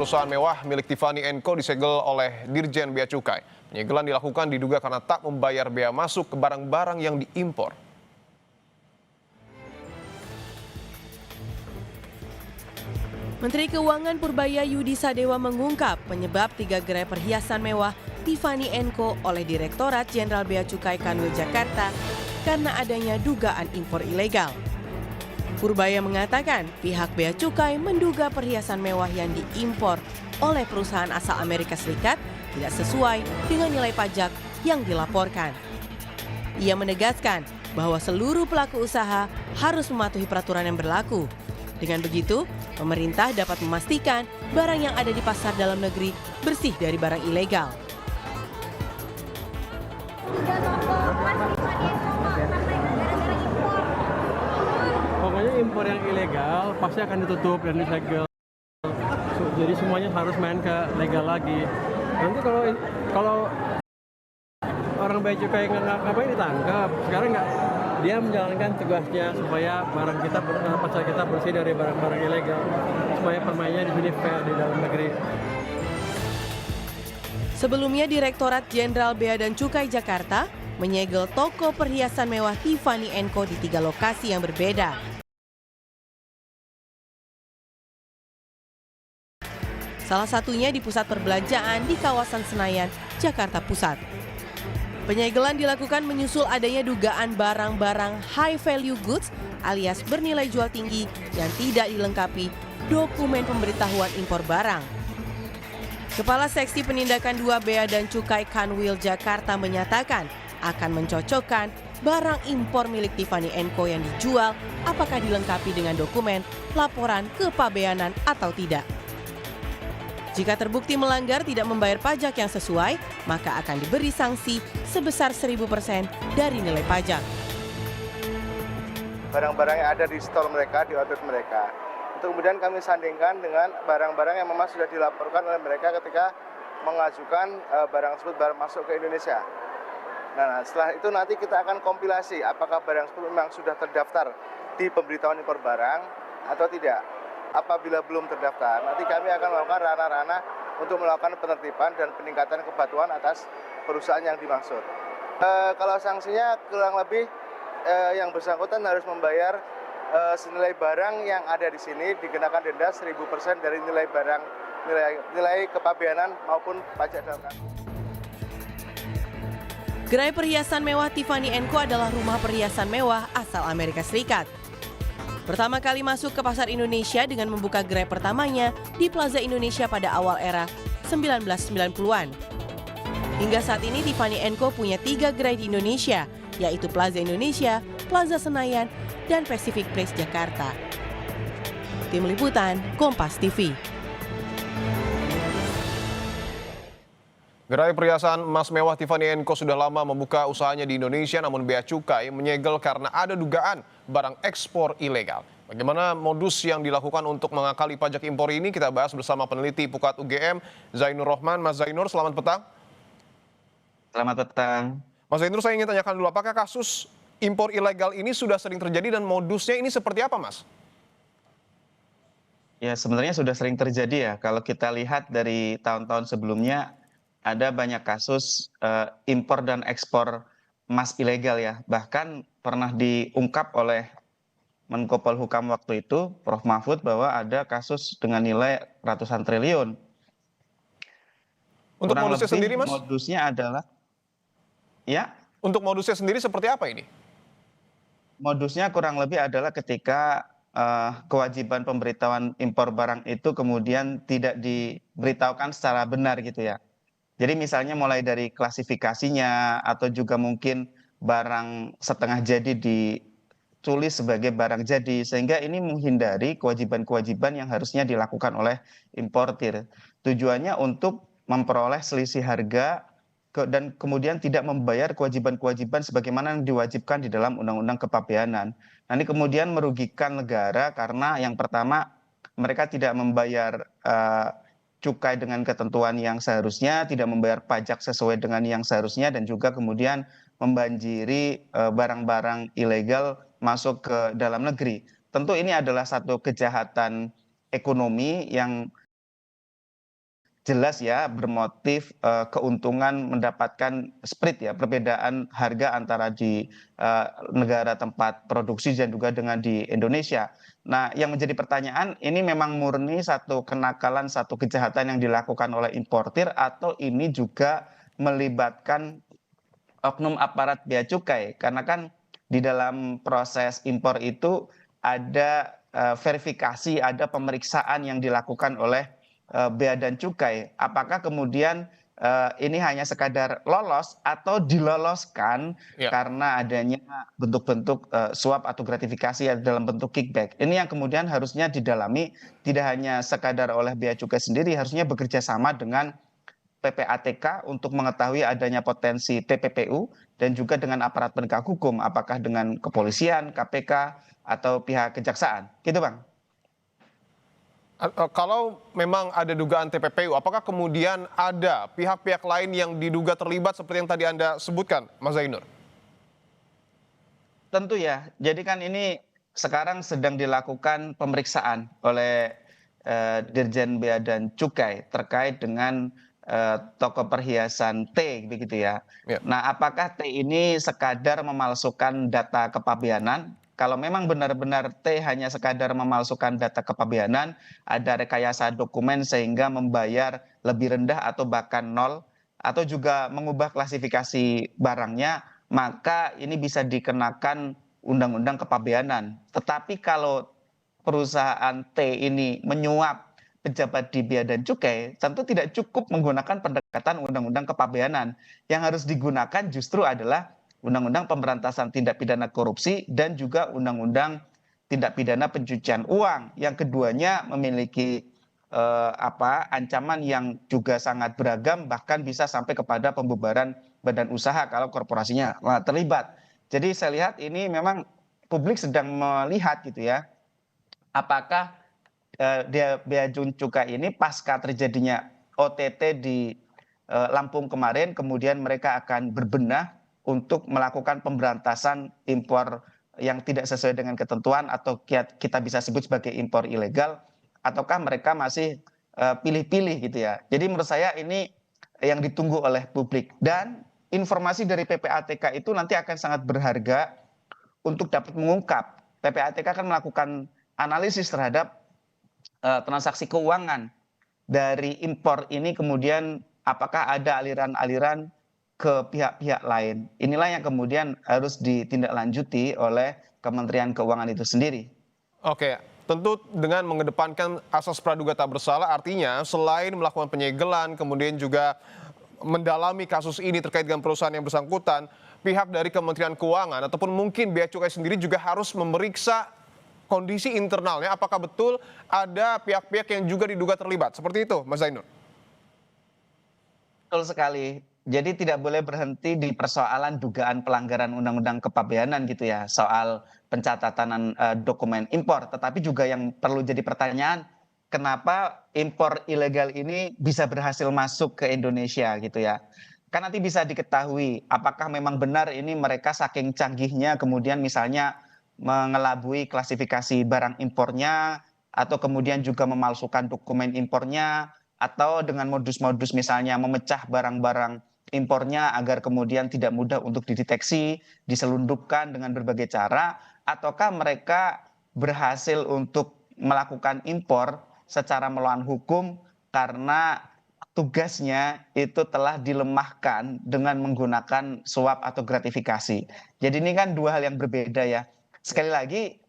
Perusahaan mewah milik Tiffany & Co disegel oleh Dirjen Bea Cukai. Penyegelan dilakukan diduga karena tak membayar bea masuk ke barang-barang yang diimpor. Menteri Keuangan Purbaya Yudi Sadewa mengungkap penyebab 3 gerai perhiasan mewah Tiffany & Co oleh Direktorat Jenderal Bea Cukai Kanwil Jakarta karena adanya dugaan impor ilegal. Purbaya mengatakan pihak Bea Cukai menduga perhiasan mewah yang diimpor oleh perusahaan asal Amerika Serikat tidak sesuai dengan nilai pajak yang dilaporkan. Ia menegaskan bahwa seluruh pelaku usaha harus mematuhi peraturan yang berlaku. Dengan begitu, pemerintah dapat memastikan barang yang ada di pasar dalam negeri bersih dari barang ilegal. Pokoknya impor yang ilegal pasti akan ditutup dan disegel. Jadi semuanya harus main ke legal lagi. Nanti kalau orang bea cukai ngapain ditangkap, sekarang nggak, dia menjalankan tugasnya supaya barang kita, pasar kita bersih dari barang-barang ilegal, supaya permainnya di sini fair di dalam negeri. Sebelumnya, Direktorat Jenderal Bea dan Cukai Jakarta menyegel toko perhiasan mewah Tiffany & Co di 3 lokasi yang berbeda. Salah satunya di pusat perbelanjaan di kawasan Senayan, Jakarta Pusat. Penyegelan dilakukan menyusul adanya dugaan barang-barang high value goods alias bernilai jual tinggi yang tidak dilengkapi dokumen pemberitahuan impor barang. Kepala Seksi Penindakan 2 Bea dan Cukai Kanwil Jakarta menyatakan akan mencocokkan barang impor milik Tiffany & Co yang dijual apakah dilengkapi dengan dokumen laporan kepabeanan atau tidak. Jika terbukti melanggar tidak membayar pajak yang sesuai, maka akan diberi sanksi sebesar 1000% dari nilai pajak. Barang-barang yang ada di store mereka, di outlet mereka. Itu kemudian kami sandingkan dengan barang-barang yang memang sudah dilaporkan oleh mereka ketika mengajukan barang tersebut masuk ke Indonesia. Nah, setelah itu nanti kita akan kompilasi apakah barang tersebut memang sudah terdaftar di pemberitahuan impor barang atau tidak. Apabila belum terdaftar, nanti kami akan melakukan ranah-ranah untuk melakukan penertiban dan peningkatan kepatuhan atas perusahaan yang dimaksud. Kalau sanksinya kurang lebih yang bersangkutan harus membayar senilai barang yang ada di sini dikenakan denda 1000% dari nilai barang, nilai kepabeanan maupun pajak dalam negeri. Gerai perhiasan mewah Tiffany & Co adalah rumah perhiasan mewah asal Amerika Serikat. Pertama kali masuk ke pasar Indonesia dengan membuka gerai pertamanya di Plaza Indonesia pada awal era 1990-an. Hingga saat ini Tiffany & Co punya 3 gerai di Indonesia, yaitu Plaza Indonesia, Plaza Senayan, dan Pacific Place Jakarta. Tim Liputan, Kompas TV. Gerai perhiasan emas mewah Tiffany & Co sudah lama membuka usahanya di Indonesia, namun Bea Cukai menyegel karena ada dugaan barang ekspor ilegal. Bagaimana modus yang dilakukan untuk mengakali pajak impor ini? Kita bahas bersama peneliti Pukat UGM, Zainur Rohman. Mas Zainur, selamat petang. Selamat petang. Mas Zainur, saya ingin tanyakan dulu, apakah kasus impor ilegal ini sudah sering terjadi dan modusnya ini seperti apa, Mas? Ya, sebenarnya sudah sering terjadi ya. Kalau kita lihat dari tahun-tahun sebelumnya, ada banyak kasus impor dan ekspor emas ilegal ya. Bahkan pernah diungkap oleh Menko Polhukam waktu itu, Prof. Mahfud, bahwa ada kasus dengan nilai ratusan triliun. Untuk Kurang modusnya lebih sendiri, Mas? modusnya adalah, ya, Untuk modusnya sendiri seperti apa ini? modusnya kurang lebih adalah ketika kewajiban pemberitahuan impor barang itu kemudian tidak diberitahukan secara benar gitu ya. Jadi misalnya mulai dari klasifikasinya atau juga mungkin barang setengah jadi ditulis sebagai barang jadi, sehingga ini menghindari kewajiban-kewajiban yang harusnya dilakukan oleh importir. Tujuannya untuk memperoleh selisih harga dan kemudian tidak membayar kewajiban-kewajiban sebagaimana yang diwajibkan di dalam Undang-Undang Kepabeanan. Nah, ini kemudian merugikan negara karena yang pertama mereka tidak membayar cukai dengan ketentuan yang seharusnya, tidak membayar pajak sesuai dengan yang seharusnya, dan juga kemudian membanjiri barang-barang ilegal masuk ke dalam negeri. Tentu ini adalah satu kejahatan ekonomi yang jelas ya bermotif keuntungan mendapatkan spread ya, perbedaan harga antara di negara tempat produksi dan juga dengan di Indonesia. Nah, yang menjadi pertanyaan, ini memang murni satu kenakalan, satu kejahatan yang dilakukan oleh importir atau ini juga melibatkan oknum aparat bea cukai? Karena kan di dalam proses impor itu ada verifikasi, ada pemeriksaan yang dilakukan oleh bea dan cukai. Apakah kemudian ini hanya sekadar lolos atau diloloskan Ya. karena adanya bentuk-bentuk suap atau gratifikasi ya dalam bentuk kickback. Ini yang kemudian harusnya didalami tidak hanya sekadar oleh bea cukai sendiri, harusnya bekerja sama dengan PPATK untuk mengetahui adanya potensi TPPU dan juga dengan aparat penegak hukum, apakah dengan kepolisian, KPK, atau pihak kejaksaan. Gitu, Bang. Kalau memang ada dugaan TPPU, apakah kemudian ada pihak-pihak lain yang diduga terlibat seperti yang tadi Anda sebutkan, Mas Zainur? Tentu ya. Jadi kan ini sekarang sedang dilakukan pemeriksaan oleh Dirjen Bea dan Cukai terkait dengan toko perhiasan T begitu ya. Ya. Nah, apakah T ini sekadar memalsukan data kepabeanan? Kalau memang benar-benar T hanya sekadar memalsukan data kepabeanan, ada rekayasa dokumen sehingga membayar lebih rendah atau bahkan nol, atau juga mengubah klasifikasi barangnya, maka ini bisa dikenakan undang-undang kepabeanan. Tetapi kalau perusahaan T ini menyuap pejabat di bea dan cukai, tentu tidak cukup menggunakan pendekatan undang-undang kepabeanan. Yang harus digunakan justru adalah undang-undang pemberantasan tindak pidana korupsi dan juga undang-undang tindak pidana pencucian uang. Yang keduanya memiliki ancaman yang juga sangat beragam, bahkan bisa sampai kepada pembubaran badan usaha kalau korporasinya terlibat. Jadi saya lihat ini memang publik sedang melihat gitu ya, apakah bea cukai ini pasca terjadinya OTT di Lampung kemarin, kemudian mereka akan berbenah untuk melakukan pemberantasan impor yang tidak sesuai dengan ketentuan atau kita bisa sebut sebagai impor ilegal, ataukah mereka masih pilih-pilih gitu ya. Jadi menurut saya ini yang ditunggu oleh publik, dan informasi dari PPATK itu nanti akan sangat berharga untuk dapat mengungkap. PPATK akan melakukan analisis terhadap transaksi keuangan dari impor ini, kemudian apakah ada aliran-aliran ke pihak-pihak lain. Inilah yang kemudian harus ditindaklanjuti oleh Kementerian Keuangan itu sendiri. Oke, tentu dengan mengedepankan asas praduga tak bersalah, artinya selain melakukan penyegelan, kemudian juga mendalami kasus ini terkait dengan perusahaan yang bersangkutan, pihak dari Kementerian Keuangan ataupun mungkin Bea Cukai sendiri juga harus memeriksa kondisi internalnya, apakah betul ada pihak-pihak yang juga diduga terlibat. Seperti itu, Mas Zainur. Betul sekali. Jadi tidak boleh berhenti di persoalan dugaan pelanggaran undang-undang kepabeanan gitu ya, soal pencatatan dokumen impor. Tetapi juga yang perlu jadi pertanyaan, kenapa impor ilegal ini bisa berhasil masuk ke Indonesia gitu ya. Kan nanti bisa diketahui apakah memang benar ini mereka saking canggihnya kemudian misalnya mengelabui klasifikasi barang impornya, atau kemudian juga memalsukan dokumen impornya, atau dengan modus-modus misalnya memecah barang-barang impornya agar kemudian tidak mudah untuk dideteksi, diselundupkan dengan berbagai cara, ataukah mereka berhasil untuk melakukan impor secara melawan hukum karena tugasnya itu telah dilemahkan dengan menggunakan suap atau gratifikasi. Jadi ini kan dua hal yang berbeda ya. Sekali lagi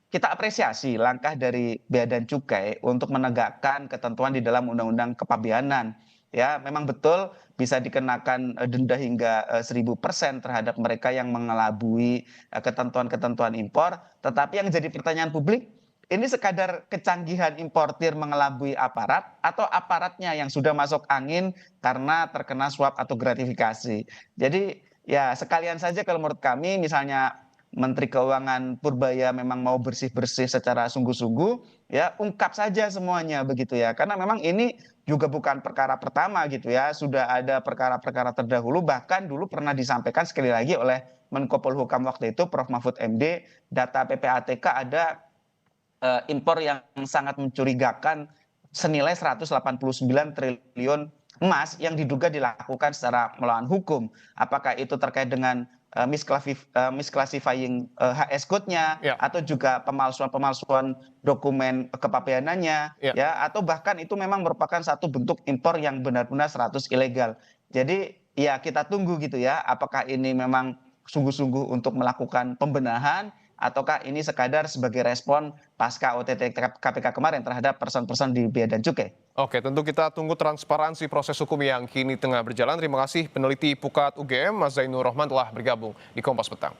kita apresiasi langkah dari Bea dan Cukai untuk menegakkan ketentuan di dalam Undang-Undang Kepabeanan. Ya, memang betul bisa dikenakan denda hingga 1000% terhadap mereka yang mengelabui ketentuan-ketentuan impor. Tetapi yang jadi pertanyaan publik, ini sekadar kecanggihan importir mengelabui aparat atau aparatnya yang sudah masuk angin karena terkena suap atau gratifikasi. Jadi ya sekalian saja kalau menurut kami misalnya Menteri Keuangan Purbaya memang mau bersih-bersih secara sungguh-sungguh, ya ungkap saja semuanya begitu ya. Karena memang ini juga bukan perkara pertama gitu ya. Sudah ada perkara-perkara terdahulu, bahkan dulu pernah disampaikan sekali lagi oleh Menko Polhukam waktu itu, Prof. Mahfud MD, data PPATK ada impor yang sangat mencurigakan senilai 189 triliun emas yang diduga dilakukan secara melawan hukum. Apakah itu terkait dengan misclassifying HS code-nya, Ya. atau juga pemalsuan dokumen kepabeanannya, Ya. ya, atau bahkan itu memang merupakan satu bentuk impor yang benar-benar 100% ilegal. Jadi ya kita tunggu gitu ya, apakah ini memang sungguh-sungguh untuk melakukan pembenahan, ataukah ini sekadar sebagai respon pasca OTT KPK kemarin terhadap person-person di Bea dan Cukai. Oke, tentu kita tunggu transparansi proses hukum yang kini tengah berjalan. Terima kasih peneliti Pukat UGM, Mas Zainur Rohman telah bergabung di Kompas Petang.